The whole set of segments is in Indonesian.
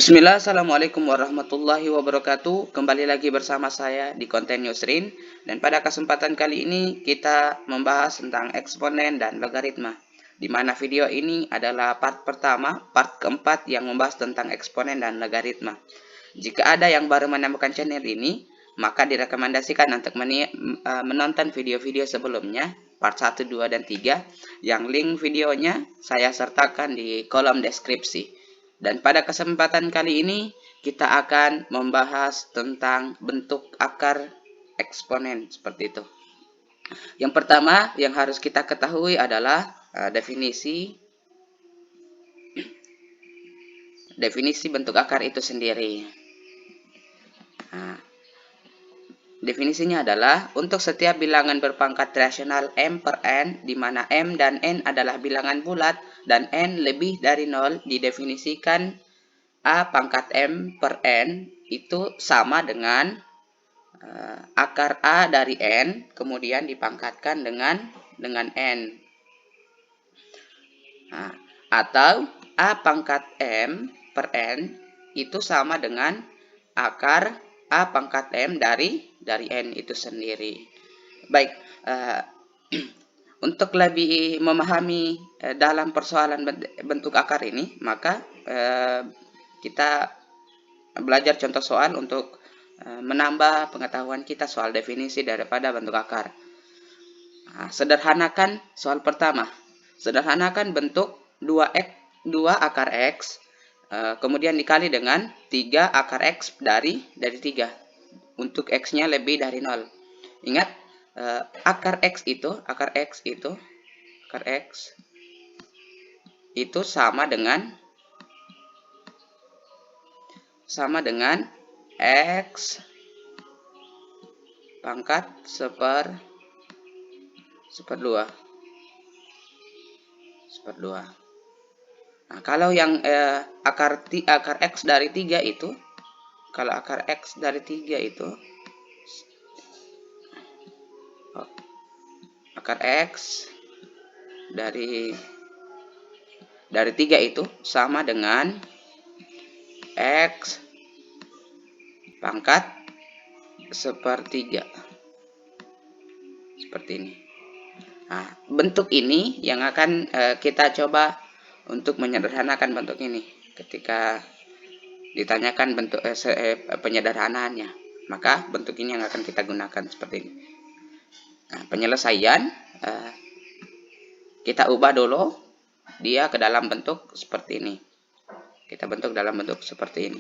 Bismillah, Assalamualaikum warahmatullahi wabarakatuh. Kembali lagi bersama saya di konten Yusrin. Dan pada kesempatan kali ini kita membahas tentang eksponen dan logaritma. Di mana video ini adalah part pertama, part keempat yang membahas tentang eksponen dan logaritma. Jika ada yang baru menemukan channel ini, maka direkomendasikan untuk menonton video-video sebelumnya, part 1, 2, dan 3, yang link videonya saya sertakan di kolom deskripsi. Dan pada kesempatan kali ini kita akan membahas tentang bentuk akar eksponen seperti itu. Yang pertama yang harus kita ketahui adalah definisi bentuk akar itu sendiri. Nah, definisinya adalah untuk setiap bilangan berpangkat rasional m per n, di mana m dan n adalah bilangan bulat dan n lebih dari 0, didefinisikan a pangkat m per n itu sama dengan akar a dari n, kemudian dipangkatkan dengan n. Nah, atau a pangkat m per n itu sama dengan akar a pangkat m dari n itu sendiri. Baik, untuk lebih memahami dalam persoalan bentuk akar ini, maka kita belajar contoh soal untuk menambah pengetahuan kita soal definisi daripada bentuk akar. Nah, sederhanakan soal pertama. Sederhanakan bentuk 2 akar X, kemudian dikali dengan 3 akar X dari 3. Untuk X-nya lebih dari 0. Ingat, akar X itu sama dengan X pangkat seperdua. Nah, kalau yang akar X dari 3 itu, akar X dari 3 itu sama dengan X pangkat sepertiga. Seperti ini. Nah, bentuk ini yang akan kita coba untuk menyederhanakan bentuk ini. Ketika ditanyakan bentuk penyederhanaannya, maka bentuk ini yang akan kita gunakan seperti ini. Nah, penyelesaian kita ubah dulu dia ke dalam bentuk seperti ini. Kita bentuk dalam bentuk seperti ini,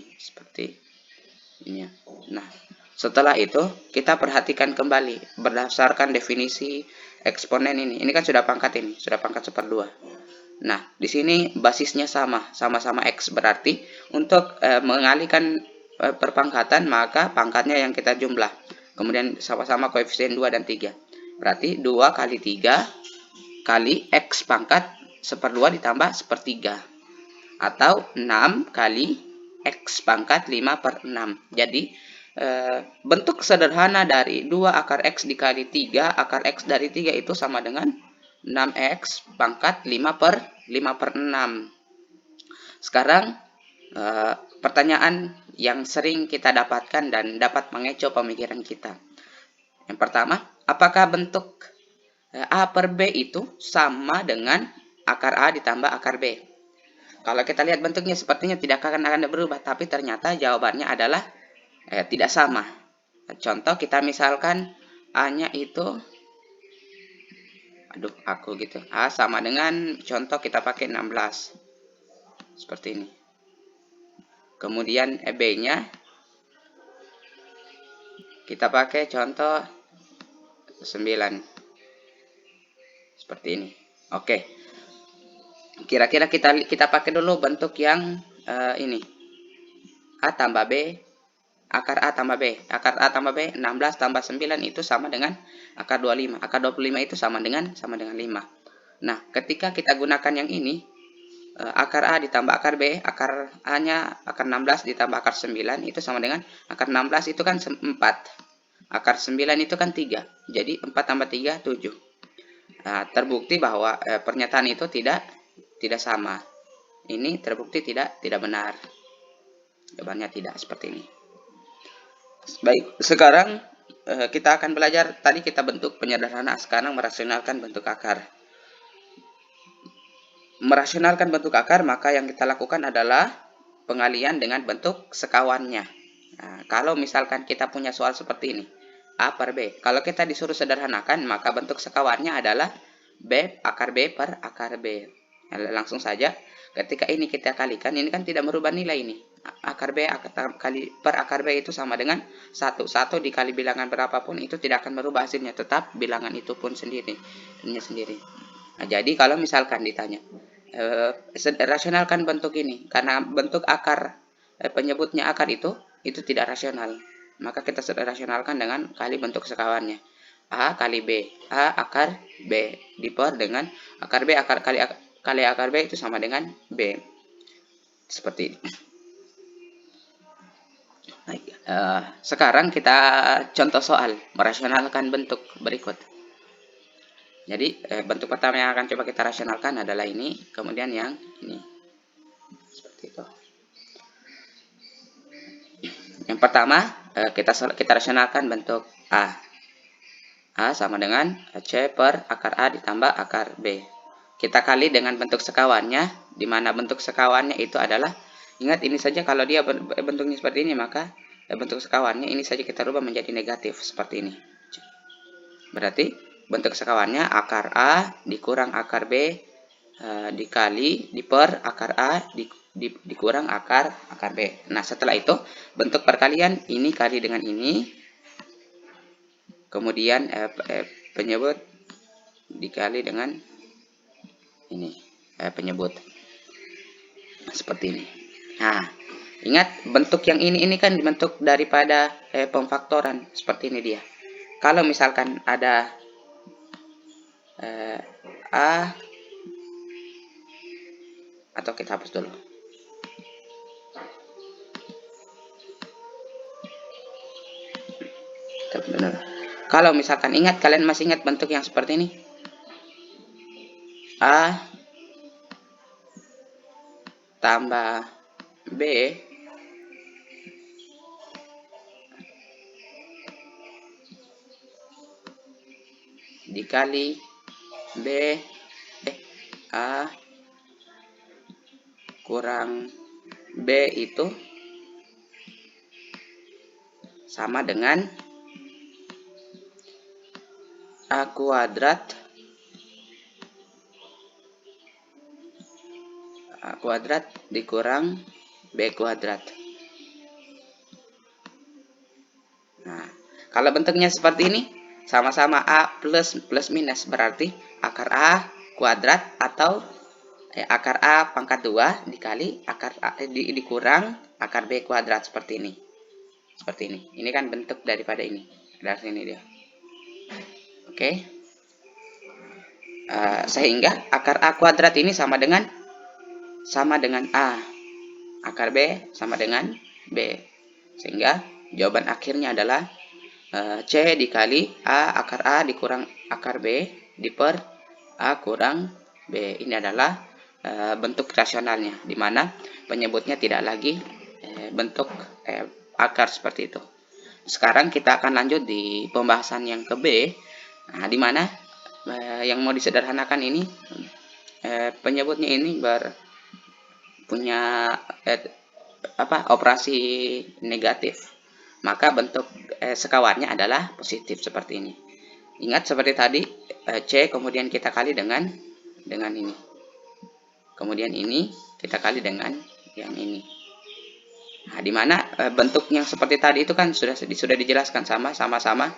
Nah, setelah itu kita perhatikan kembali berdasarkan definisi eksponen ini. Ini kan sudah pangkat seperdua. Nah, di sini basisnya sama-sama X, berarti untuk mengalihkan perpangkatan maka pangkatnya yang kita jumlah. Kemudian sama-sama koefisien 2 dan 3. Berarti 2 kali 3 kali X pangkat seperdua ditambah sepertiga. Atau 6 kali X pangkat 5 per 6. Jadi bentuk sederhana dari 2 akar X dikali 3 akar X dari 3 itu sama dengan 6X pangkat 5 per 6. Sekarang pertanyaan yang sering kita dapatkan dan dapat mengecoh pemikiran kita. Yang pertama, apakah bentuk A per B itu sama dengan akar A ditambah akar B? Kalau kita lihat bentuknya sepertinya tidak akan berubah, tapi ternyata jawabannya adalah tidak sama. Contoh kita misalkan A-nya itu A sama dengan, contoh kita pakai 16. Seperti ini. Kemudian B-nya kita pakai contoh 9. Seperti ini. Oke. Kira-kira kita pakai dulu bentuk yang ini. A tambah B, akar A tambah B. Akar A tambah B 16 tambah 9 itu sama dengan akar 25. Akar 25 itu sama dengan 5. Nah, ketika kita gunakan yang ini, akar A ditambah akar B, akar A-nya akar 16 ditambah akar 9 itu sama dengan akar 16 itu kan 4. Akar 9 itu kan 3. Jadi 4 tambah 3 7. Nah, terbukti bahwa pernyataan itu tidak sama. Ini terbukti tidak benar. Jawabannya tidak, seperti ini. Baik, sekarang kita akan belajar, tadi kita bentuk penyederhanaan, sekarang merasionalkan bentuk akar. Merasionalkan bentuk akar, maka yang kita lakukan adalah pengalian dengan bentuk sekawannya. Nah, kalau misalkan kita punya soal seperti ini, A per B. Kalau kita disuruh sederhanakan, maka bentuk sekawannya adalah B akar B per akar B. Nah, langsung saja, ketika ini kita kalikan, ini kan tidak merubah nilai ini. Akar B kali per akar B itu sama dengan 1. 1 dikali bilangan berapapun itu tidak akan merubah hasilnya, tetap bilangan itu pun sendiri. Nah, jadi kalau misalkan ditanya, rasionalkan bentuk ini, karena bentuk akar, penyebutnya akar itu tidak rasional, maka kita rasionalkan dengan kali bentuk sekawannya. A kali B, A akar B diper dengan akar B kali akar B itu sama dengan B. Seperti ini. Baik, sekarang kita contoh soal merasionalkan bentuk berikut. Jadi bentuk pertama yang akan coba kita rasionalkan adalah ini, kemudian yang ini. Seperti itu. Yang pertama kita rasionalkan bentuk A. A sama dengan C per akar A ditambah akar B. Kita kali dengan bentuk sekawannya, di mana bentuk sekawannya itu adalah, ingat ini saja kalau dia bentuknya seperti ini, maka bentuk sekawannya ini saja kita rubah menjadi negatif seperti ini. Berarti bentuk sekawannya akar A dikurang akar B dikali diper akar A dikurang akar B. Nah, setelah itu bentuk perkalian ini kali dengan ini, kemudian penyebut dikali dengan ini penyebut seperti ini. Nah, ingat bentuk yang ini kan bentuk daripada pemfaktoran, seperti ini dia. Kalau misalkan ada A, atau kita hapus dulu. Kalau misalkan ingat, kalian masih ingat bentuk yang seperti ini? A tambah B dikali B A kurang B itu sama dengan A kuadrat dikurang B kuadrat. Nah, kalau bentuknya seperti ini, sama-sama A plus minus, berarti akar A kuadrat atau akar A pangkat 2 dikali akar A, dikurang akar B kuadrat, seperti ini. Seperti ini. Ini kan bentuk daripada ini. Dari sini dia. Oke. Sehingga akar A kuadrat ini sama dengan A. Akar B sama dengan B. Sehingga jawaban akhirnya adalah C dikali A akar A dikurang akar B diper A kurang B. Ini adalah bentuk rasionalnya, di mana penyebutnya tidak lagi bentuk akar seperti itu. Sekarang kita akan lanjut di pembahasan yang ke B, nah, di mana yang mau disederhanakan ini penyebutnya ini punya operasi negatif, maka bentuk sekawannya adalah positif seperti ini. Ingat seperti tadi, C kemudian kita kali dengan ini, kemudian ini kita kali dengan yang ini. Nah, di mana bentuk yang seperti tadi itu kan sudah dijelaskan sama-sama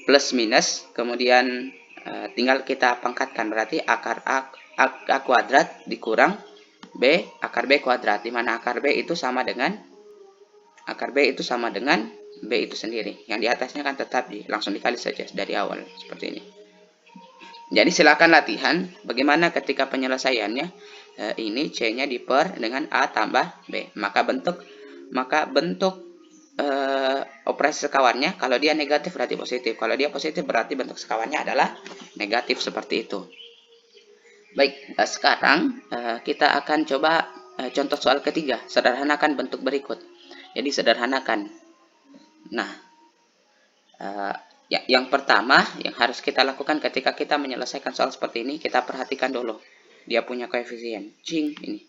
plus minus, kemudian tinggal kita pangkatkan, berarti akar A kuadrat dikurang B akar B kuadrat, di mana akar B itu sama dengan B itu sendiri. Yang di atasnya kan tetap langsung dikali saja dari awal seperti ini. Jadi silakan latihan bagaimana ketika penyelesaiannya ini C-nya diper dengan A tambah B. Maka bentuk operasi sekawannya, kalau dia negatif berarti positif, kalau dia positif berarti bentuk sekawannya adalah negatif, seperti itu. Baik, sekarang kita akan coba contoh soal ketiga. Sederhanakan bentuk berikut. Jadi sederhanakan. Nah, yang pertama yang harus kita lakukan ketika kita menyelesaikan soal seperti ini, kita perhatikan dulu. Dia punya koefisien. Cing, ini.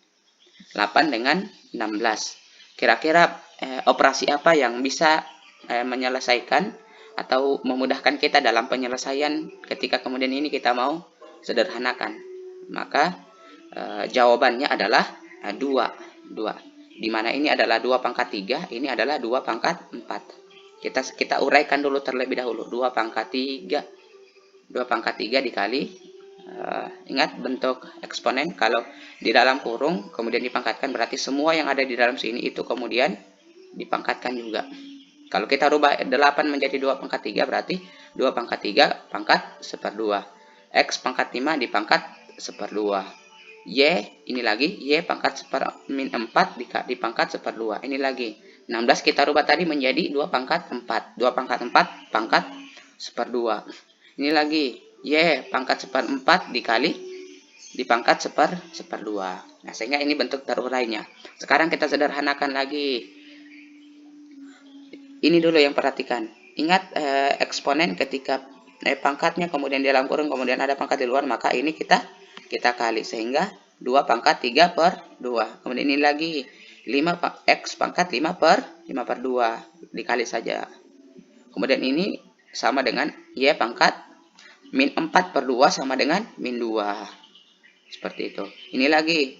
8 dengan 16. Kira-kira operasi apa yang bisa menyelesaikan atau memudahkan kita dalam penyelesaian ketika kemudian ini kita mau sederhanakan? Maka jawabannya adalah 2. Di mana ini adalah 2 pangkat 3, ini adalah 2 pangkat 4. Kita uraikan dulu terlebih dahulu. 2 pangkat 3. 2 pangkat 3 dikali, ingat bentuk eksponen, kalau di dalam kurung kemudian dipangkatkan berarti semua yang ada di dalam sini itu kemudian dipangkatkan juga. Kalau kita rubah 8 menjadi 2 pangkat 3 berarti 2 pangkat 3 pangkat 1/2. X pangkat 5 dipangkat 1/2. Y ini lagi, Y pangkat min 4 dipangkat 1/2. Ini lagi. 16 kita rubah tadi menjadi 2 pangkat 4. 2 pangkat 4 pangkat 1/2. Ini lagi, Y pangkat 1/4 dikali dipangkat 1/2. Nah, sehingga ini bentuk terurainya. Sekarang kita sederhanakan lagi. Ini dulu yang perhatikan. Ingat eksponen ketika pangkatnya kemudian di dalam kurung kemudian ada pangkat di luar, maka ini kita kali sehingga 2 pangkat 3/2. Kemudian ini lagi 5 X pangkat 5/2 dikali saja. Kemudian ini sama dengan Y pangkat min 4/2 sama dengan min 2. Seperti itu. Ini lagi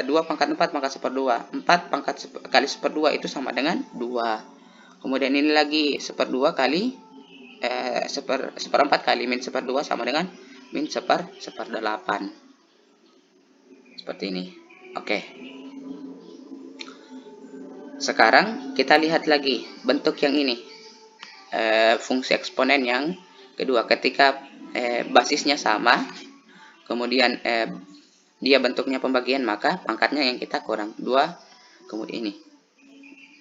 2 pangkat 4 pangkat 1/2. 4 pangkat kali 1/2 itu sama dengan 2. Kemudian ini lagi 1/2 kali 1/4 kali min 1/2 sama dengan min 1/8. Seperti ini. Oke. Sekarang kita lihat lagi bentuk yang ini. Fungsi eksponen yang kedua. Ketika basisnya sama, kemudian dia bentuknya pembagian, maka pangkatnya yang kita kurang 2. Kemudian ini.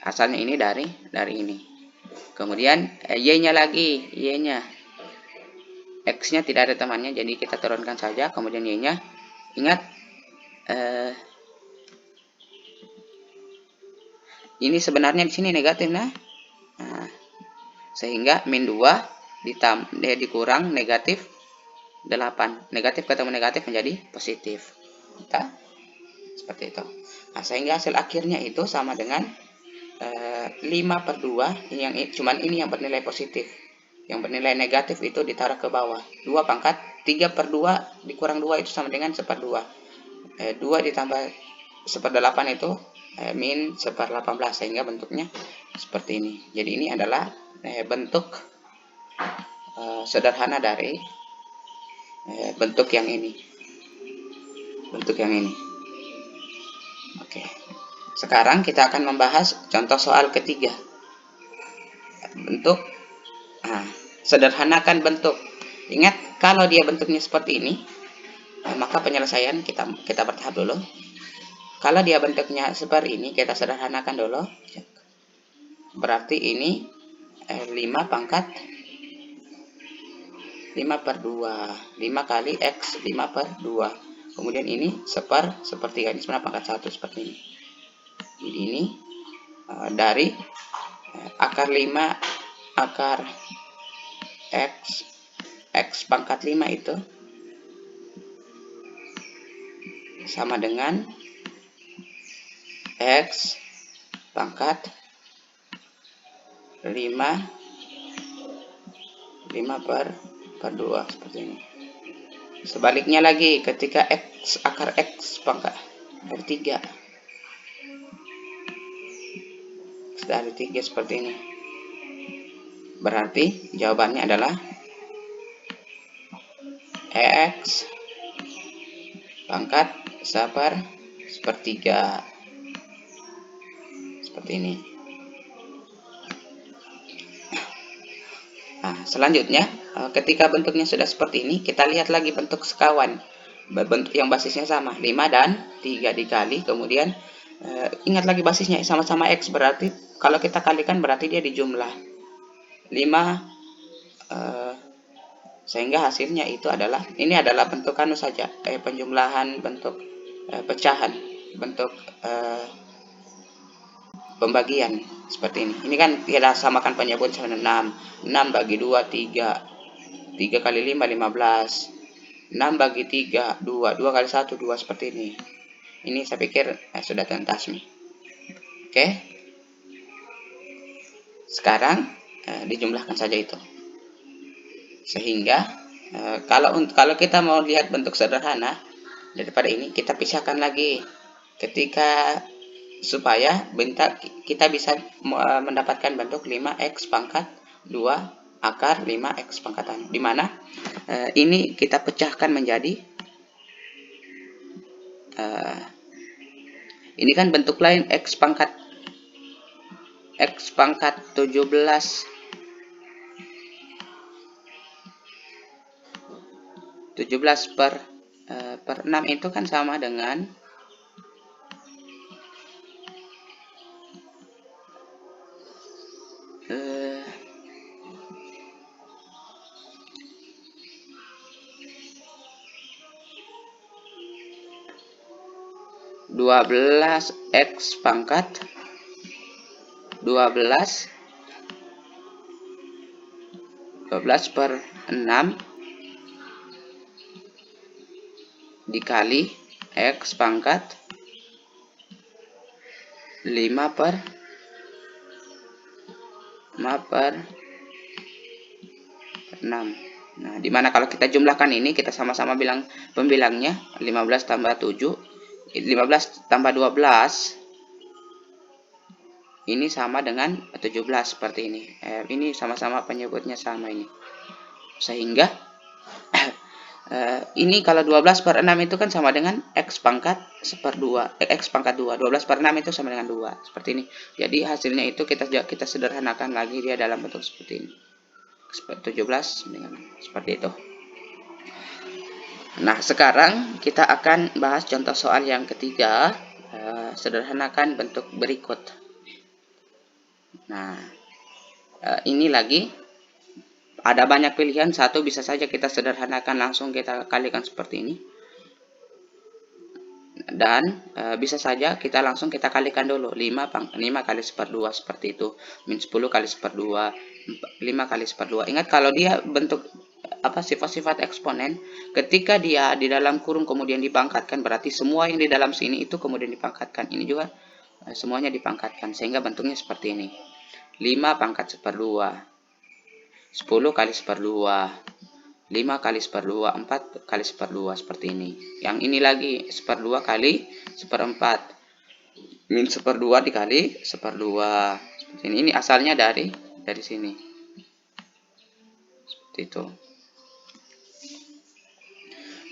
Asalnya ini dari ini. Kemudian Y-nya lagi, Y-nya. X-nya tidak ada temannya, jadi kita turunkan saja. Kemudian Y-nya, ingat ini sebenarnya di sini negatif, nah sehingga min 2 dikurang negatif 8. Negatif ketemu negatif menjadi positif. Kita seperti itu. Nah, sehingga hasil akhirnya itu sama dengan 5/2, yang cuman ini yang bernilai positif. Yang bernilai negatif itu ditaruh ke bawah. 2 pangkat 3/2 dikurang 2 itu sama dengan 1/2. 2 ditambah 1/8 itu min 1/18, sehingga bentuknya seperti ini. Jadi ini adalah bentuk sederhana dari bentuk yang ini. Bentuk yang ini. Oke. Sekarang kita akan membahas contoh soal ketiga. Bentuk, sederhanakan bentuk. Ingat, kalau dia bentuknya seperti ini, maka penyelesaian kita bertahap dulu. Kalau dia bentuknya seperti ini, kita sederhanakan dulu. Berarti ini 5 pangkat 5/2. 5 kali X 5/2. Kemudian ini 1/3. Ini sebenarnya pangkat 1 seperti ini. Jadi ini dari akar 5 akar X pangkat 5 itu sama dengan X pangkat 5/2 seperti ini. Sebaliknya lagi, ketika X akar X pangkat dari 3 dari 3 seperti ini, berarti jawabannya adalah X pangkat 1/3 seperti ini. Nah, selanjutnya ketika bentuknya sudah seperti ini, kita lihat lagi bentuk sekawan. Bentuk yang basisnya sama, 5 dan 3 dikali, kemudian ingat lagi basisnya sama-sama X, berarti kalau kita kalikan berarti dia dijumlah 5 Sehingga hasilnya itu adalah, ini adalah bentuk anu saja, penjumlahan bentuk pecahan, bentuk pembagian seperti ini. Ini kan kita samakan penyebut 6. 6 bagi 2 3. 3 kali 5 15. 6 bagi 3 2. 2 kali 1 2 seperti ini. Ini saya pikir sudah tuntas nih. Oke. Sekarang dijumlahkan saja itu. Sehingga kalau kita mau lihat bentuk sederhana daripada ini, kita pisahkan lagi ketika supaya kita bisa mendapatkan bentuk 5x pangkat 2 akar 5x pangkatan, di mana ini kita pecahkan menjadi ini kan bentuk lain, x pangkat 17 per 6 itu kan sama dengan 12x pangkat 12 per 6 dikali x pangkat 5 per 6. Nah, dimana kalau kita jumlahkan ini, kita sama-sama bilang pembilangnya 15 tambah 7, 15 tambah 12, ini sama dengan 17 seperti ini. Ini sama-sama penyebutnya sama ini. Sehingga ini kalau 12 per 6 itu kan sama dengan x pangkat 2. X pangkat 2. 12 per 6 itu sama dengan 2. Seperti ini. Jadi hasilnya itu kita sederhanakan lagi dia dalam bentuk seperti ini. 17 dengan seperti itu. Nah, sekarang kita akan bahas contoh soal yang ketiga. Sederhanakan bentuk berikut. Nah, ini lagi ada banyak pilihan. Satu bisa saja kita sederhanakan langsung kita kalikan seperti ini. Dan bisa saja kita langsung kita kalikan dulu 5 kali 1/2 seperti itu. Min 10 kali 1/2, 5 kali 1/2. Ingat kalau dia bentuk sifat-sifat eksponen, ketika dia di dalam kurung kemudian dipangkatkan, berarti semua yang di dalam sini itu kemudian dipangkatkan. Ini juga semuanya dipangkatkan, sehingga bentuknya seperti ini. 5 pangkat 1/2, 10 kali 1/2, 5 kali 1/2, 4 kali 1/2 seperti ini. Yang ini lagi 1/2 kali 1/4. Min 1/2 dikali 1/2. Seperti ini. Ini asalnya dari sini. Seperti itu.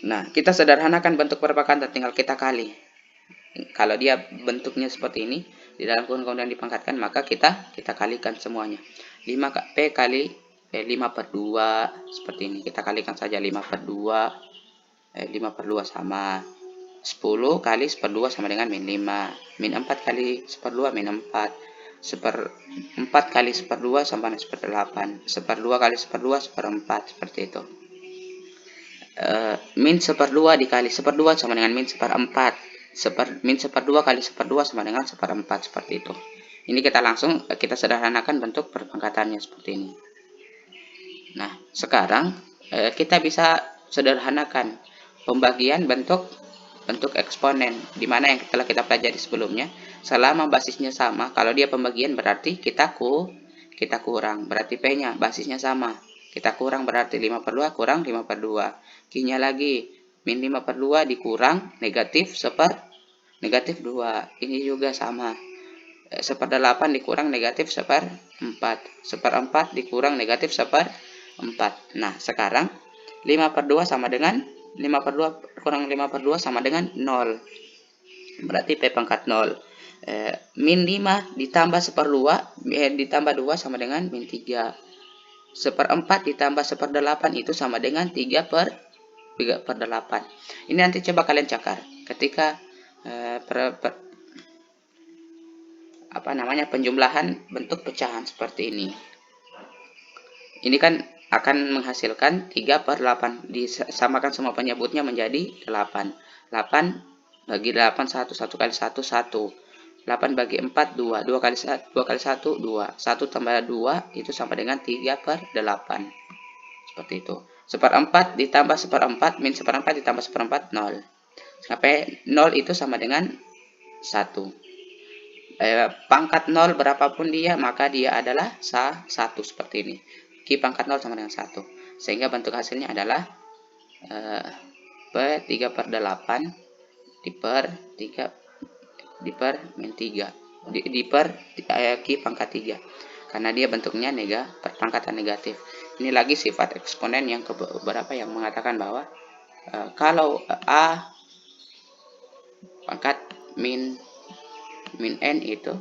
Nah, kita sederhanakan bentuk perpangkatan, tinggal kita kali. Kalau dia bentuknya seperti ini, di dalam kurung kemudian dipangkatkan, maka kita kalikan semuanya. 5p kali 5/2 seperti ini. Kita kalikan saja 5/2. 5/2 sama 10 kali 1/2 sama dengan min 5. Min 4 kali 1/2 min 4. 4 kali 1/2 sama dengan 1/8. 1/2 kali 1/2 1/4 seperti itu. Min 1/2 dikali 1/2 sama dengan min 1/4. Min 1/2 kali 1/2 sama dengan 1/4 seperti itu. Ini kita langsung sederhanakan bentuk perpangkatannya seperti ini. Nah, sekarang kita bisa sederhanakan pembagian bentuk eksponen, di mana yang telah kita pelajari sebelumnya. Selama basisnya sama, kalau dia pembagian berarti kita kurang, berarti P-nya basisnya sama. Kita kurang berarti 5/2 kurang 5/2. Q-nya lagi min 5/2 dikurang negatif 2. Ini juga sama. 1/8 dikurang negatif 1/4. 1/4 dikurang negatif 1/4. Nah, sekarang 5/2 sama dengan 5/2 kurang 5/2 sama dengan 0. Berarti P pangkat 0. Min 5 ditambah 1/2 ditambah 2 sama dengan min 3. 1/4 ditambah 1/8 itu sama dengan 3/8. Ini nanti coba kalian cakar ketika penjumlahan bentuk pecahan seperti ini. Ini kan akan menghasilkan 3/8. Disamakan semua penyebutnya menjadi 8. 8 bagi 8 1, 1 kali 1 1. 8 bagi 4 2, 2 kali 1 2 kali 1 2. 1 tambah 2 itu sama dengan 3/8. Seperti itu. 1/4 ditambah 1/4 min 1/4 ditambah 1/4 0. Sampai 0 itu sama dengan 1. Pangkat 0 berapapun dia, maka dia adalah 1 seperti ini. Q pangkat 0 sama dengan 1. Sehingga bentuk hasilnya adalah P3/8 diper min 3 diper Q pangkat 3. Karena dia bentuknya perpangkatan negatif. Ini lagi sifat eksponen yang keberapa yang mengatakan bahwa kalau A pangkat min n itu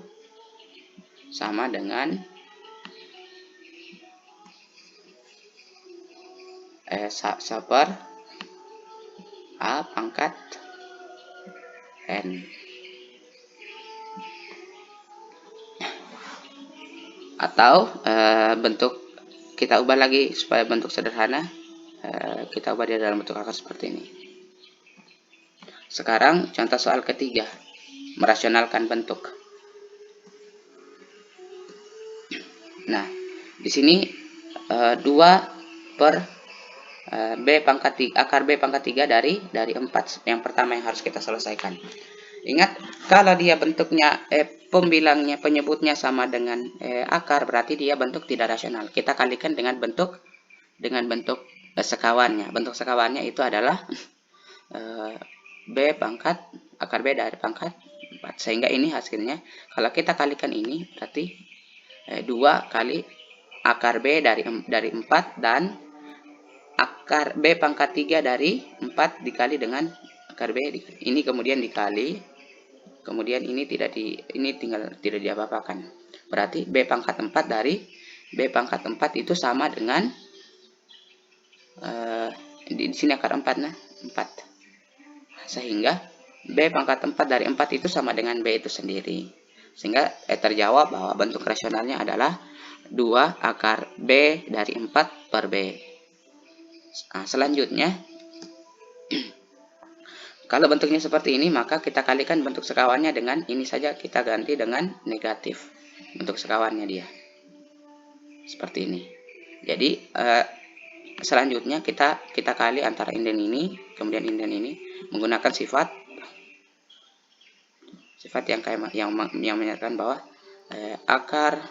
sama dengan seper A pangkat n. Atau bentuk kita ubah lagi supaya bentuk sederhana, kita ubah dia dalam bentuk akar seperti ini. Sekarang contoh soal ketiga, merasionalkan bentuk. Nah, di sini 2 per B pangkat 3, akar B pangkat 3 dari 4 yang pertama yang harus kita selesaikan. Ingat, kalau dia bentuknya pembilangnya, penyebutnya sama dengan akar, berarti dia bentuk tidak rasional. Kita kalikan dengan bentuk sekawannya. Bentuk sekawannya itu adalah B pangkat akar B dari pangkat 4. Sehingga ini hasilnya, kalau kita kalikan ini, berarti 2 kali akar B dari 4 dan akar B pangkat 3 dari 4 dikali dengan akar B. Ini kemudian dikali, kemudian ini tinggal tidak diapa-apakan. Berarti B pangkat 4 dari B pangkat 4 itu sama dengan di sini akar 4 nah 4. Sehingga B pangkat 4 dari 4 itu sama dengan B itu sendiri. Sehingga terjawab bahwa bentuk rasionalnya adalah 2 akar B dari 4 per B. Nah, selanjutnya, kalau bentuknya seperti ini, maka kita kalikan bentuk sekawannya dengan ini saja, kita ganti dengan negatif. Bentuk sekawannya dia. Seperti ini. Jadi, selanjutnya kita kali antara inden ini, kemudian inden ini, menggunakan sifat yang menyatakan bahwa akar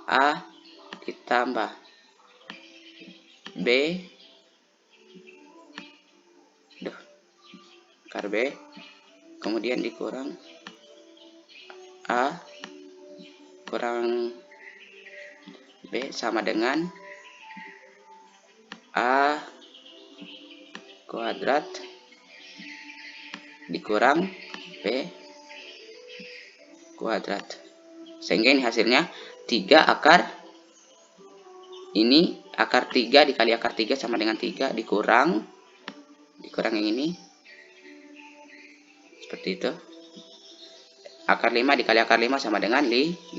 A ditambah B akar B kemudian dikurang A kurang B sama dengan A kuadrat dikurang B kuadrat. Sehingga ini hasilnya 3 akar ini, akar 3 dikali akar 3 sama dengan 3 dikurang yang ini. Seperti itu. Akar 5 dikali akar 5 sama dengan 5.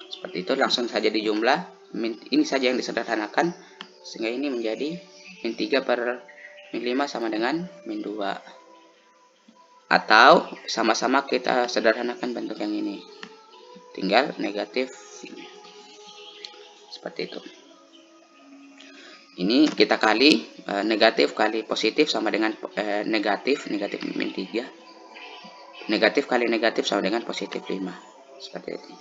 Seperti itu, langsung saja dijumlah. Ini saja yang disederhanakan. Sehingga ini menjadi min 3 per min 5 sama dengan min 2. Atau sama-sama kita sederhanakan bentuk yang ini. Tinggal negatif. Seperti itu. Ini kita kali negatif kali positif sama dengan negatif min 3. Negatif kali negatif sama dengan positif 5. Seperti ini.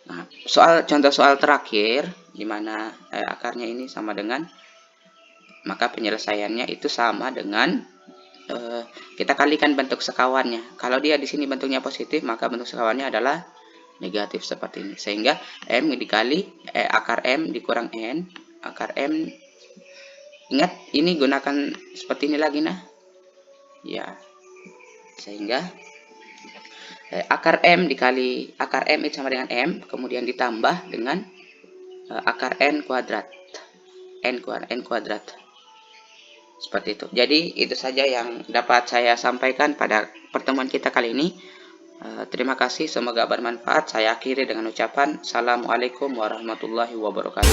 Nah, contoh soal terakhir di mana akarnya ini sama dengan, maka penyelesaiannya itu sama dengan kita kalikan bentuk sekawannya. Kalau dia di sini bentuknya positif, maka bentuk sekawannya adalah negatif seperti ini. Sehingga M dikali akar M dikurang N. Akar M, ingat ini gunakan seperti ini lagi nah. Ya. Sehingga akar M dikali akar M itu sama dengan M, kemudian ditambah dengan akar N kuadrat. N kuadrat. Seperti itu. Jadi itu saja yang dapat saya sampaikan pada pertemuan kita kali ini. Terima kasih, semoga bermanfaat. Saya akhiri dengan ucapan Assalamualaikum warahmatullahi wabarakatuh.